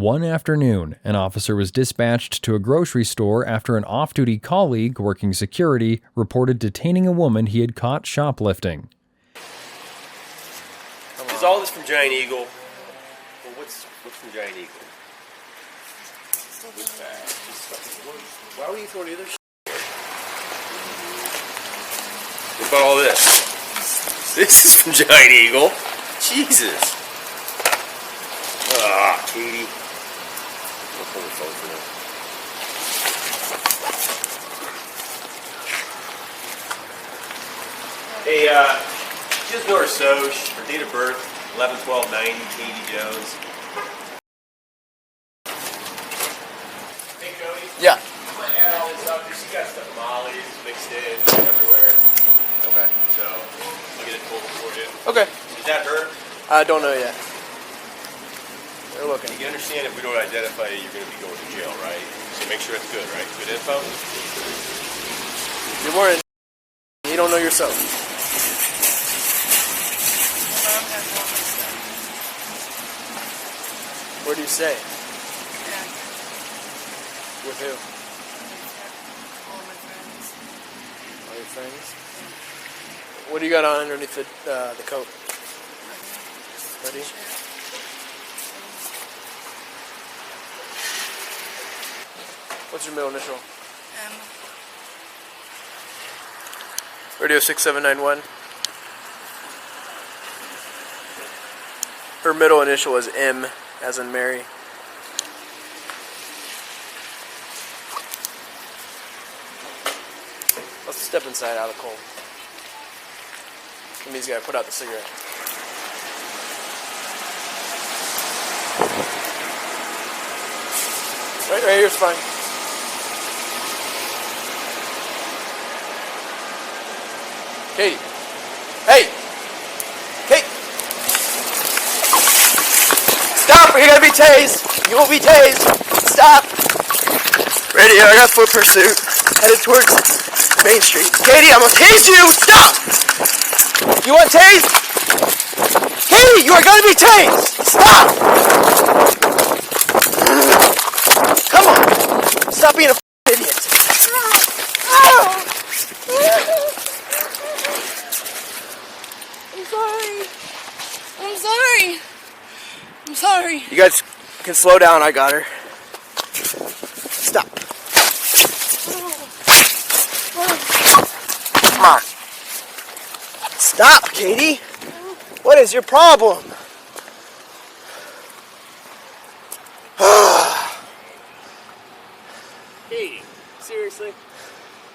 One afternoon, an officer was dispatched to a grocery store after an off-duty colleague working security reported detaining a woman he had caught shoplifting. Is all this from Giant Eagle? Well, what's from Giant Eagle? Why were you throwing the other shit? What about all this? This is from Giant Eagle. Jesus. Ah, Katie. I'll pull the phone for now. Hey, just know her Soch, her date of birth, 11/12/90, Katie Jones. Hey, Cody. Yeah. I'm gonna add all this up because she got stuff Molly's mixed in everywhere. Okay. So, I'll get it pulled for you. Okay. Is that her? I don't know yet. They're looking. You understand if we don't identify you, you're going to be going to jail, right? So make sure it's good, right? Good info? You're more in. You don't know yourself. Where do you stay? Yeah. With who? All my friends. All your friends? What do you got on underneath the coat? Ready? What's your middle initial? Radio 6791. Her middle initial is M, as in Mary. Let's step inside out of the cold. That means you gotta put out the cigarette. Right here's fine. Katie. Hey! Kate! Stop! You're gonna be tased! You will be tased! Stop! Radio, I got foot pursuit. Headed towards Main Street. Katie, I'm gonna tase you! Stop! You want tased? Katie, you are gonna be tased! Stop! Come on! Stop being a idiot! I'm sorry. You guys can slow down, I got her. Stop. Come on. Stop, Katie. What is your problem? Katie, seriously?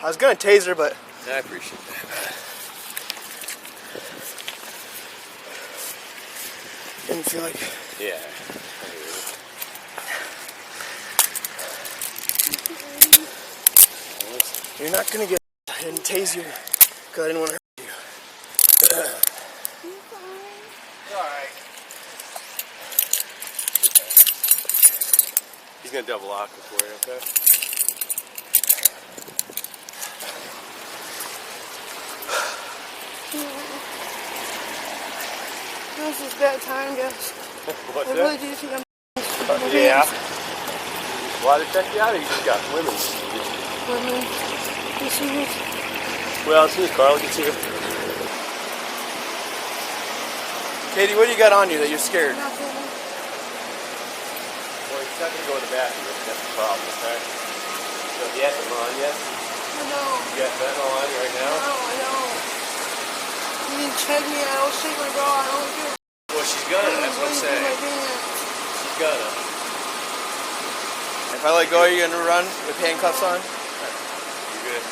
I was gonna tase her, but I appreciate that. didn't feel like. Yeah. You're not gonna get. I didn't tase you because I didn't want to hurt you. Alright. He's gonna double lock it for you, okay? This is bad time, guys. What's I that? really do think I'm. Yeah. Why did check you out? Or you just got women? Women. This is. Well, as soon as Carl gets here. Katie, what do you got on you that you're scared? Nothing. Well, he's not gonna go in the bathroom. That's the problem, okay? So if you have some on yet? I know. You got fentanyl on you right now? I know. You didn't check me. I don't shake my bra. I don't do. Well, she's gonna. That's what I'm saying. She's gonna. If I let go, are you gonna run with handcuffs on? You good?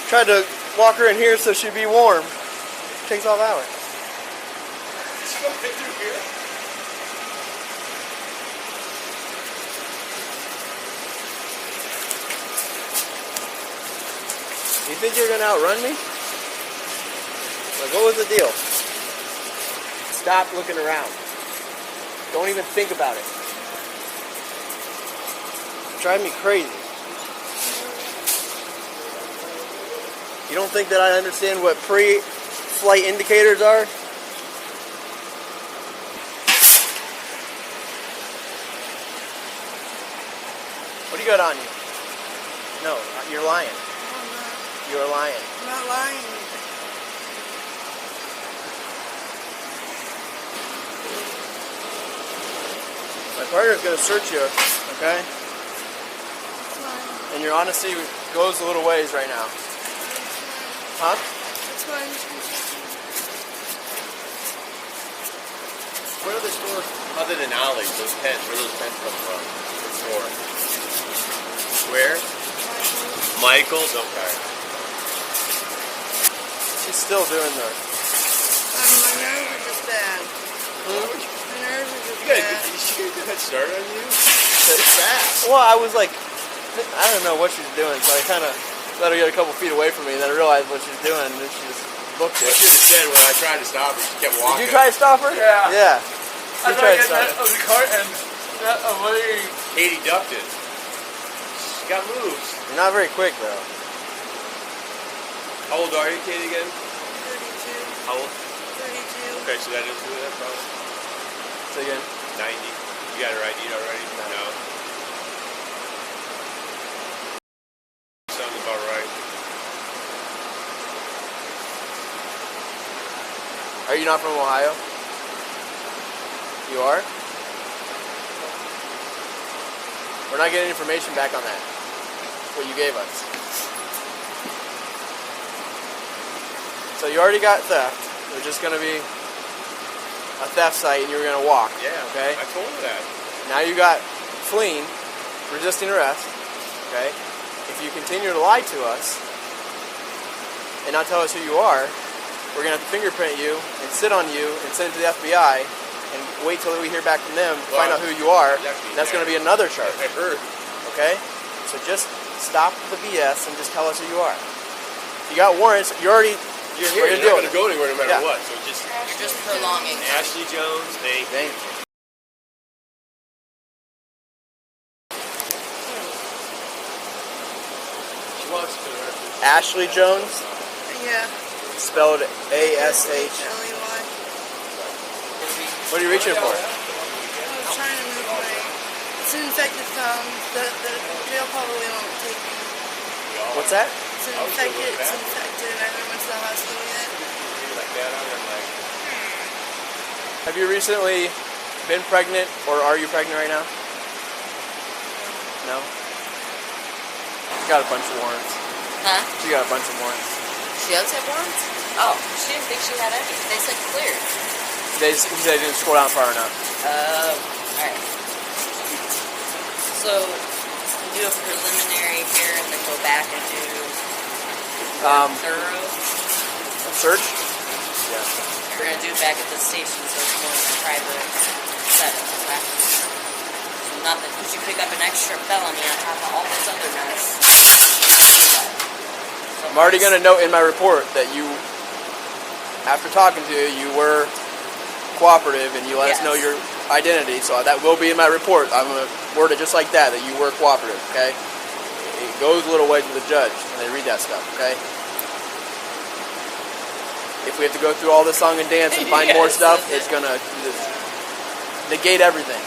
Tried to walk her in here so she'd be warm. Takes all hours. She's gonna fit through here. You think you're gonna outrun me? Like, what was the deal? Stop looking around. Don't even think about it. Drive me crazy. You don't think that I understand what pre-flight indicators are? What do you got on you? No, you're lying. No, I'm not. You're lying. I'm not lying. My partner's gonna search you, okay? It's fine. And your honesty goes a little ways right now. Huh? It's fine. What other stores other than Ollie's, those pens, where those pens come from? What store? Where? Michael's? Okay. She's still doing the... My nerves are just bad. My nerves are just You got bad. a good head start on you? It's fast. Well, I was like, I don't know what she's doing, so I kind of let her get a couple feet away from me, and then I realized what she was doing, and then she just booked I it. should have said when I tried to stop her, she kept walking. Did you try to stop her? Yeah. Yeah. I You tried to got stop her. of the cart and that a lady. Katie ducked it. She got moves. You're not very quick, though. How old are you, Katie, again? 32. How old? 32. Okay, so that is that probably Say again. 90. You got her ID already? No. Sounds about right. Are you not from Ohio? You are? We're not getting information back on that. What you gave us. So you already got theft. It was just going to be a theft site and you were going to walk. Yeah, Okay? I told her that. Now you got fleeing, resisting arrest. Okay? If you continue to lie to us and not tell us who you are, we're going to have to fingerprint you and sit on you and send it to the FBI and wait till we hear back from them to find out who you are. And that's going to be another charge. I heard. Okay? So just stop the BS and just tell us who you are. If you got warrants, you're already... You're We're here. gonna You're deal not going to go anywhere no matter Yeah. what. So just You're just prolonging. Ashley Jones, thank you. Thank you. She wants to. Ashley Jones, Yeah. spelled A-S-H. L-E-Y. What are you reaching for? I was trying to move my... It's an infected thumb. The jail probably won't take me. What's that? It's infected. It's infected. I haven't went to the hospital yet. Like that on her leg. Have you recently been pregnant, or are you pregnant right now? No? She's got a bunch of warrants. Huh? She got a bunch of warrants. She does have warrants? Oh, she didn't think she had any. They said cleared. He said they didn't scroll down far enough. Alright. So, do a preliminary here and then go back and do thorough. Search? Yeah. We're going to do it back at the station so it's more private setting. Okay? So nothing. Because you pick up an extra felony on top of all this other mess. So I'm already going to note in my report that you, after talking to you, you were cooperative and you let us know your identity. So that will be in my report. I'm going to word it just like that you were cooperative, okay? It goes a little ways with the judge when they read that stuff, okay? If we have to go through all this song and dance and find more stuff, it's going to negate everything.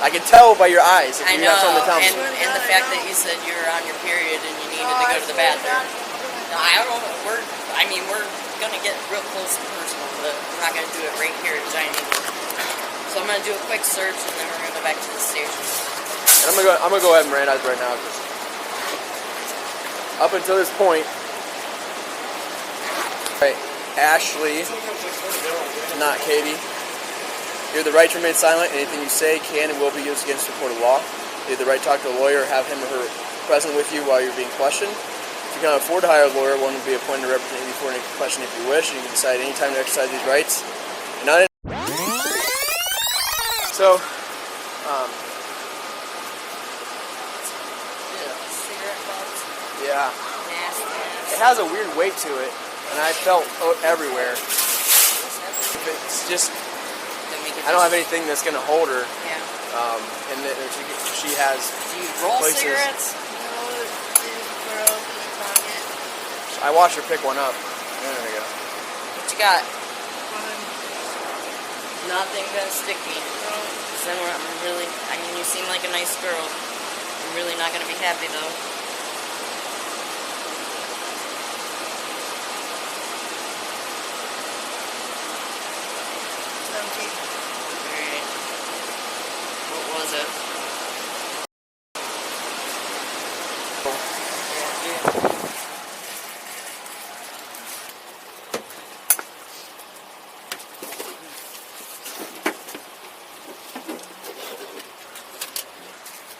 I can tell by your eyes if I you know, have something to tell me. and the fact that you said you were on your period and you needed to go to the bathroom. No, I don't. We're gonna get real close and personal, but we're not gonna do it right here at Giant Eagle. So I'm gonna do a quick search and then we're gonna go back to the station. And I'm gonna go ahead and randomize right now. Cause up until this point, right, Ashley, not Katie. You have the right to remain silent. Anything you say can and will be used against you in a court of law. You have the right to talk to a lawyer or have him or her present with you while you're being questioned. If you cannot afford to hire a lawyer, one will be appointed to represent you before any question if you wish. You can decide any time to exercise these rights. You're not So, Cigarette butts, yeah. nasty. It has a weird weight to it, and I felt everywhere. It's just, I don't have anything that's going to hold her, Yeah. and that she has Do you roll places. cigarettes? No, they just grow up in the pocket. I watched her pick one up. There we go. What you got? Fun. Nothing gonna stick me. No. Then I'm really. I mean, you seem like a nice girl. I'm really not going to be happy though. Alright. What was it?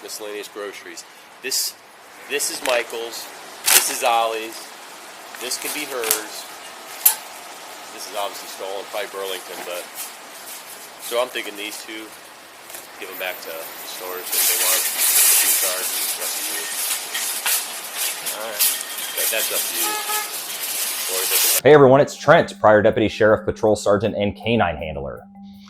Miscellaneous groceries. This is Michael's. This is Ollie's. This can be hers. This is obviously stolen, probably Burlington, but so I'm thinking these two, give them back to stores if they want. 2 stars, that's up to you. Alright. Okay, that's up to you. Hey everyone, it's Trent, prior Deputy Sheriff, Patrol Sergeant, and Canine Handler.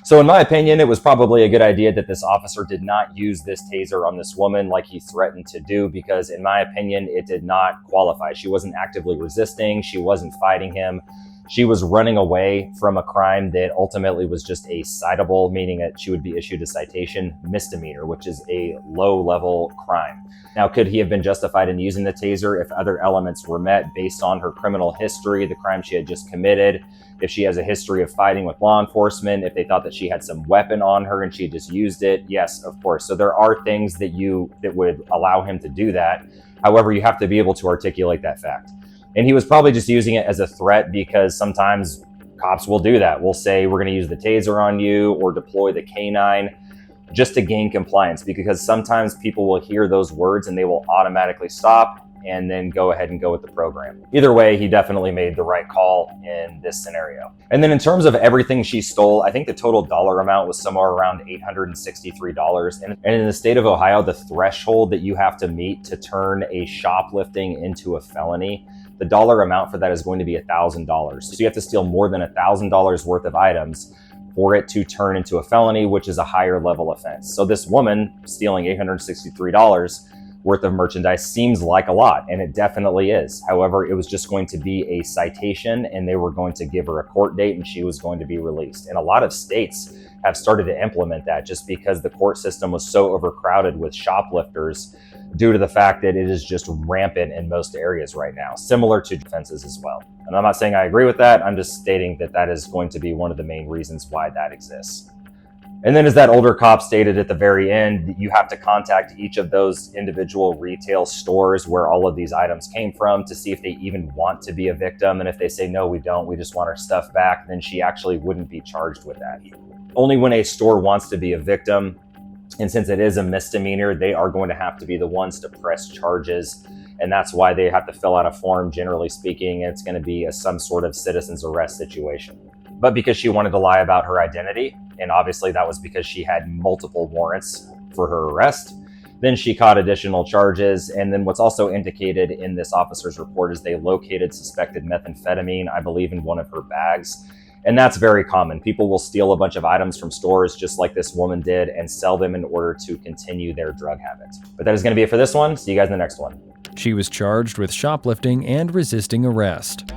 So in my opinion, it was probably a good idea that this officer did not use this taser on this woman like he threatened to do, because in my opinion, it did not qualify. She wasn't actively resisting. She wasn't fighting him. She was running away from a crime that ultimately was just a citable, meaning that she would be issued a citation misdemeanor, which is a low-level crime. Now, could he have been justified in using the taser if other elements were met based on her criminal history, the crime she had just committed, if she has a history of fighting with law enforcement, if they thought that she had some weapon on her and she had just used it? Yes, of course. So there are things that would allow him to do that. However, you have to be able to articulate that fact. And he was probably just using it as a threat, because sometimes cops will do that. We'll say, we're going to use the taser on you or deploy the canine just to gain compliance, because sometimes people will hear those words and they will automatically stop and then go ahead and go with the program. Either way, he definitely made the right call in this scenario. And then in terms of everything she stole, I think the total dollar amount was somewhere around $863. And in the state of Ohio, the threshold that you have to meet to turn a shoplifting into a felony, the dollar amount for that is going to be $1,000. So you have to steal more than $1,000 worth of items for it to turn into a felony, which is a higher level offense. So this woman stealing $863 worth of merchandise seems like a lot, and it definitely is. However, it was just going to be a citation, and they were going to give her a court date, and she was going to be released. And a lot of states have started to implement that just because the court system was so overcrowded with shoplifters due to the fact that it is just rampant in most areas right now, similar to offenses as well. And I'm not saying I agree with that, I'm just stating that that is going to be one of the main reasons why that exists. And then as that older cop stated at the very end, you have to contact each of those individual retail stores where all of these items came from to see if they even want to be a victim. And if they say, no, we don't, we just want our stuff back, then she actually wouldn't be charged with that. Only when a store wants to be a victim, and since it is a misdemeanor, they are going to have to be the ones to press charges. And that's why they have to fill out a form, generally speaking. It's going to be some sort of citizen's arrest situation. But because she wanted to lie about her identity, and obviously that was because she had multiple warrants for her arrest, then she caught additional charges. And then what's also indicated in this officer's report is they located suspected methamphetamine, I believe, in one of her bags. And that's very common. People will steal a bunch of items from stores just like this woman did and sell them in order to continue their drug habit. But that is going to be it for this one. See you guys in the next one. She was charged with shoplifting and resisting arrest.